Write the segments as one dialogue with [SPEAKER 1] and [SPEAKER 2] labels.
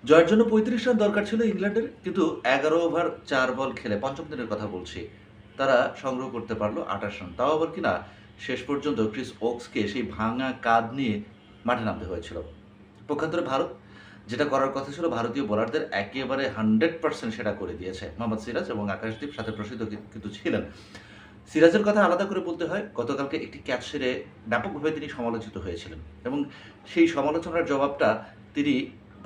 [SPEAKER 1] জয়ের জন্য ৩৫ রান দরকার ছিল ইংল্যান্ডের, কিন্তু ১১ ওভার ৪ বল খেলে পঞ্চম দিনের কথা বলছি। তারা সংগ্রহ করতে পারল ২৮ রান। তাও আবার কিনা শেষ পর্যন্ত ক্রিস ওকসকে সেই ভাঙা কাঁধ নিয়ে মাঠে নামতে হয়েছিল। পক্ষান্তরে ভারত যেটা করার কথা ছিল ভারতীয় বোলারদের একেবারে 100% সেটা করে দিয়েছে। মোহাম্মদ সিরাজ এবং আকাশদীপ সাথে প্রসিদ্ধ কিন্তু ছিলেন। সিরাজের কথা আলাদা করে বলতে হয়, গতকালকে একটি ক্যাচ সেরে ব্যাপকভাবে তিনি সমালোচিত হয়েছিলেন এবং সেই সমালোচনার জবাবটা তিনি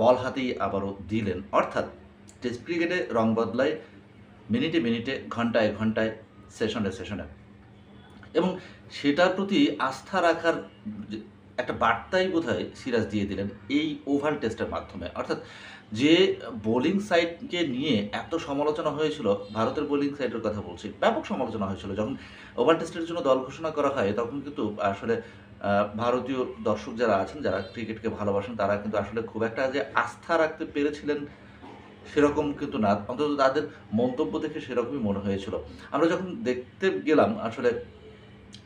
[SPEAKER 1] বল হাতেই আবারও দিলেন। অর্থাৎ টেস্ট ক্রিকেটে রং বদলায় মিনিটে মিনিটে, ঘন্টায় ঘন্টায়, সেশনে সেশনে, এবং সেটার প্রতি আস্থা রাখার যে একটা বার্তাই বোধহয় সিরাজ দিয়ে দিলেন এই ওভাল টেস্টের মাধ্যমে। অর্থাৎ যে বোলিং সাইডকে নিয়ে এত সমালোচনা হয়েছিল, ভারতের বোলিং সাইডের কথা বলছি, ব্যাপক সমালোচনা হয়েছিল। যখন ওভাল টেস্টের জন্য দল ঘোষণা করা হয় তখন কিন্তু আসলে ভারতীয় দর্শক যারা আছেন, যারা ক্রিকেটকে ভালোবাসেন, তারা কিন্তু আসলে খুব একটা যে আস্থা রাখতে পেরেছিলেন সেরকম কিন্তু না। অন্তত তাদের মন্তব্য দেখে সেরকমই মনে হয়েছিল। আমরা যখন দেখতে গেলাম আসলে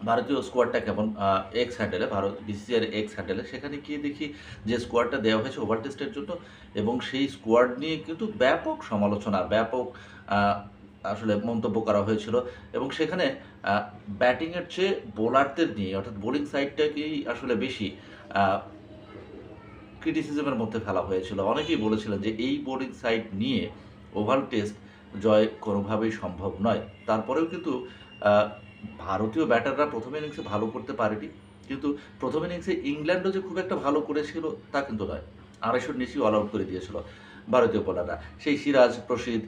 [SPEAKER 1] ভারতীয় স্কোয়াডটা কেমন এক্স হ্যান্ডেলে, ভারত বিসিসিআইয়ের এক্স হ্যান্ডেলে, সেখানে গিয়ে দেখি যে স্কোয়াডটা দেওয়া হয়েছে ওভার টেস্টের জন্য, এবং সেই স্কোয়াড নিয়ে কিন্তু ব্যাপক সমালোচনা, ব্যাপক আসলে মন্তব্য করা হয়েছিল। এবং সেখানে ব্যাটিংয়ের চেয়ে বোলারদের নিয়ে, অর্থাৎ বোলিং সাইডটাকেই আসলে বেশি ক্রিটিসিজমের মধ্যে ফেলা হয়েছিল। অনেকেই বলেছিলেন যে এই বোলিং সাইড নিয়ে ওভাল টেস্ট জয় কোনোভাবেই সম্ভব নয়। তারপরেও কিন্তু ভারতীয় ব্যাটাররা প্রথম ইনিংসে ভালো করতে পারেনি, কিন্তু প্রথম ইনিংসে ইংল্যান্ডও যে খুব একটা ভালো করেছিল তা কিন্তু নয়। ২৫০-র নিচেই অল আউট করে দিয়েছিল ভারতীয় বোলাররা। সেই সিরাজ, প্রসিদ্ধ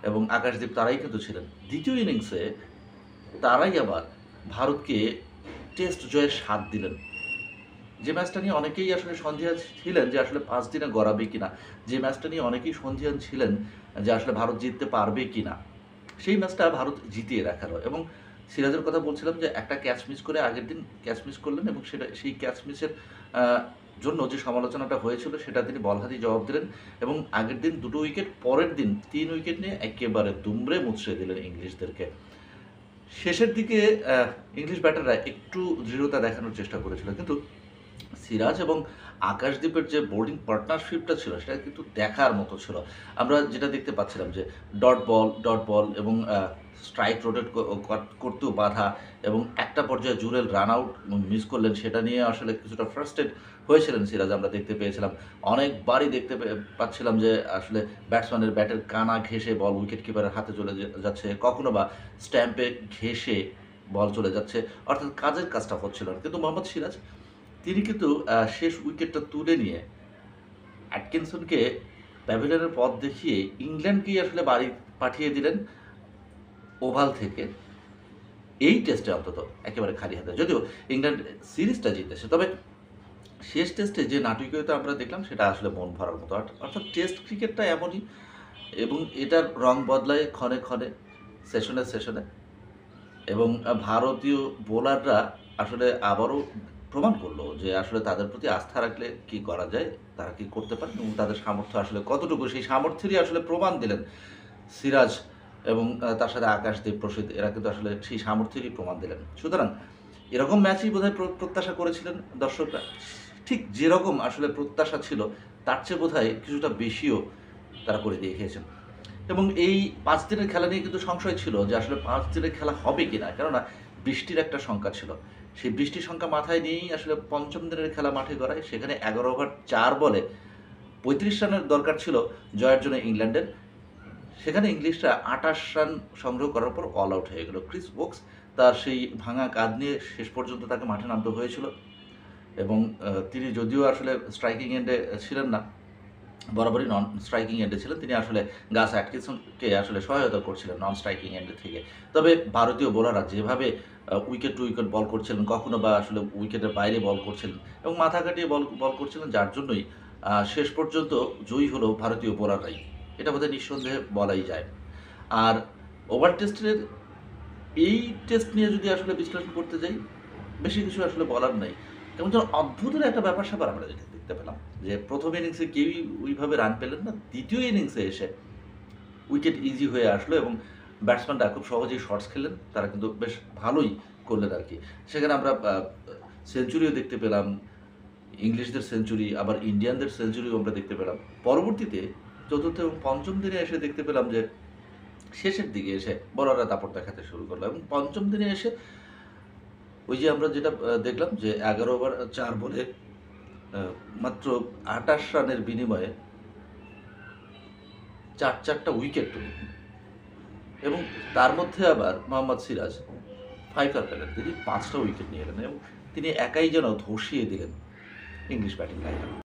[SPEAKER 1] এবং আকাশদীপ তারাই কিন্তু ছিলেন। দ্বিতীয় ইনিংসে তারাই আবার ভারতকে টেস্ট জয়ের স্বাদ দিলেন। যে ম্যাচটা নিয়ে অনেকেই আসলে সন্দিহান ছিলেন যে আসলে ৫ দিনে গড়াবে কিনা, যে ম্যাচটা নিয়ে অনেকেই সন্দিহান ছিলেন যে আসলে ভারত জিততে পারবে কিনা, সেই ম্যাচটা ভারত জিতিয়ে দেখালো। এবং সিরাজের কথা বলছিলাম যে একটা ক্যাচ মিস করে আগের দিন ক্যাচ মিস করলেন, এবং সেই ক্যাচ মিসের জন্য যে সমালোচনাটা হয়েছিল সেটা তিনি বল হাতেই জবাব দিলেন, এবং আগের দিন ২টো উইকেট, পরের দিন ৩ উইকেট নিয়ে একেবারে দুমড়ে মুচড়ে দিলেন ইংলিশদেরকে। শেষের দিকে ইংলিশ ব্যাটাররা একটু দৃঢ়তা দেখানোর চেষ্টা করেছিল, কিন্তু সিরাজ এবং আকাশদীপের যে বোলিং পার্টনারশিপটা ছিল সেটা কিন্তু দেখার মতো ছিল। আমরা যেটা দেখতে পাচ্ছিলাম যে ডট বল এবং স্ট্রাইক রোটেট করতেও বাধা, এবং একটা পর্যায়ে জুরেল রান আউট মিস করলেন, সেটা নিয়ে আসলে কিছুটা ফ্রাস্ট্রেট হয়েছিলেন সিরাজ, আমরা দেখতে পেয়েছিলাম। অনেকবারই দেখতে পাচ্ছিলাম যে আসলে ব্যাটসম্যানের ব্যাটের কানা ঘেঁষে বল উইকেট কিপারের হাতে চলে যাচ্ছে, কখনো বা স্ট্যাম্পে ঘেঁষে বল চলে যাচ্ছে, অর্থাৎ কাজের কাজটা হচ্ছিল না। কিন্তু মোহাম্মদ সিরাজ তিনি কিন্তু শেষ উইকেটটা তুলে নিয়ে অ্যাটকিনসনকে প্যাভিলিয়নের পথ দেখিয়ে ইংল্যান্ডকেই আসলে বাড়ি পাঠিয়ে দিলেন ওভাল থেকে, এই টেস্টে অন্তত একেবারে খালি হাতে। যদিও ইংল্যান্ড সিরিজটা জিতেছে, তবে শেষ টেস্টে যে নাটকীয়তা আমরা দেখলাম সেটা আসলে মন ভরার মতো। অর্থাৎ টেস্ট ক্রিকেটটা এমনই, এবং এটার রং বদলায় ক্ষণে ক্ষণে, সেশনে সেশনে, এবং ভারতীয় বোলাররা আসলে আবারও প্রমাণ করলো যে আসলে তাদের প্রতি আস্থা রাখলে কি করা যায়, তারা কি করতে পারে, এবং তাদের সামর্থ্য আসলে কতটুকু, সেই সামর্থ্যেরই আসলে প্রমাণ দিলেন সিরাজ এবং তার সাথে আকাশদীপ, প্রসিদ্ধ, এরা কিন্তু আসলে সেই সামর্থ্যেরই প্রমাণ দিলেন। সুতরাং এরকম ম্যাচই বোধহয় প্রত্যাশা করেছিলেন দর্শকরা। ঠিক যেরকম আসলে প্রত্যাশা ছিল তার চেয়ে বোধহয় কিছুটা বেশিও তারা করে দেখিয়েছেন। এবং এই ৫ দিনের খেলা নিয়ে কিন্তু সংশয় ছিল যে আসলে ৫ দিনের খেলা হবে কিনা, কেননা বৃষ্টির একটা শঙ্কা ছিল। সেই বৃষ্টির শঙ্কা মাথায় নিয়েই আসলে পঞ্চম দিনের খেলা মাঠে গড়ায়। সেখানে ১১ ওভার ৪ বলে ৩৫ রানের দরকার ছিল জয়ের জন্য ইংল্যান্ডের। সেখানে ইংলিশরা ২৮ রান সংগ্রহ করার পর অল আউট হয়ে গেল। ক্রিস ওকস তার সেই ভাঙা কাঁধ নিয়ে শেষ পর্যন্ত তাকে মাঠে নামতে হয়েছিল, এবং তিনি যদিও আসলে স্ট্রাইকিং এন্ডে ছিলেন না, বরাবরই নন স্ট্রাইকিং এন্ডে ছিলেন, তিনি আসলে গাস অ্যাটকিনসনকে আসলে সহায়তা করছিলেন নন স্ট্রাইকিং এন্ডে থেকে। তবে ভারতীয় বোলাররা যেভাবে উইকেট টু উইকেট বল করছিলেন, কখনো বা আসলে উইকেটের বাইরে বল করছিলেন এবং মাথা কাটিয়ে বল করছিলেন, যার জন্যই শেষ পর্যন্ত জয়ী হলো ভারতীয় বোলাররাই। এটা বোধহয় নিঃসন্দেহে বলাই যায়। আর ওভার টেস্টের এই টেস্ট নিয়ে যদি আসলে বিশ্লেষণ করতে যাই, বেশি কিছু আসলে বলার নাই। কেমন যেন অদ্ভুতের একটা ব্যাপার-স্যাপার আমরা যেটা দেখতে পেলাম যে প্রথম ইনিংসে কেউই ওইভাবে রান পেলেন না। দ্বিতীয় ইনিংসে এসে উইকেট ইজি হয়ে আসলো, এবং ব্যাটসম্যানরা খুব সহজেই শটস খেললেন। তারা কিন্তু বেশ ভালোই করলেন আরকি। সেখানে আমরা সেঞ্চুরিও দেখতে পেলাম, ইংলিশদের সেঞ্চুরি, আবার ইন্ডিয়ানদের সেঞ্চুরিও আমরা দেখতে পেলাম। পরবর্তীতে চতুর্থ এবং পঞ্চম দিনে এসে দেখতে পেলাম যে শেষের দিকে এসে বোলাররা দাপট দেখাতে শুরু করলো এবং পঞ্চম দিনে এসে ওই যে আমরা যেটা দেখলাম যে ১১ ওভার ৪ বলে মাত্র ২৮ রানের বিনিময়ে ৪টা উইকেট তুলে এবং তার মধ্যে আবার মোহাম্মদ সিরাজ ফাইফার পেলেন। তিনি ৫টা উইকেট নিয়ে এলেন এবং তিনি একাই যেন ধসিয়ে দিলেন ইংলিশ ব্যাটিং লাইন।